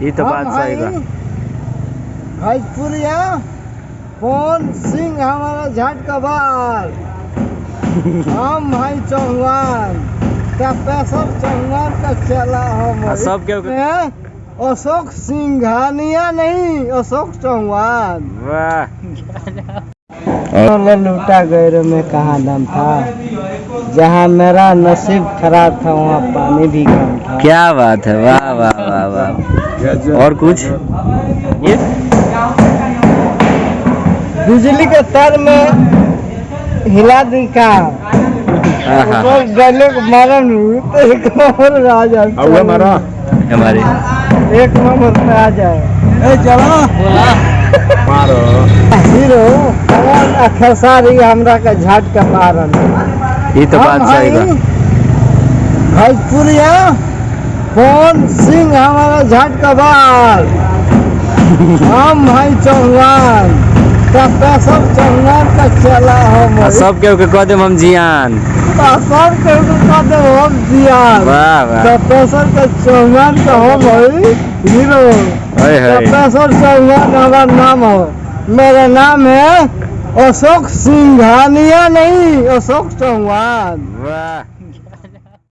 ये तो बात सही बा। भोजपुरिया कौन सिंह हमारा झटका बार। हम भाई चौहान क्या पैसा चौहान का चला हम सब के अशोक सिंघानिया नहीं अशोक चौहान। वाह लूटा गैरों में कहाँ दम था, जहाँ मेरा नसीब खराब था वहाँ पानी भी कम था। क्या बात है, वाह वाह वाह वाह। और कुछ ये बिजली के तार में हिला दी का गले को मारा तो एक नंबर आ जाए हमारे एक नंबर पे आ जाए। चलो मारो हीरो खेसारी हमरा का झटका मारन। ये तो बात सही बा। भोजपुरिया कौन सिंह हमारा झटका बार। हम भाई चौहान क्या पैसा चौहान का चला हम सब के कह दे हम जियान। सब के कह दे हम जियान। वाह वाह पैसा का चौहान का हम हीरो। पैसा चौहान हमारा नाम हो। मेरा नाम है अशोक सिंघानिया नहीं अशोक चौहान। वाह।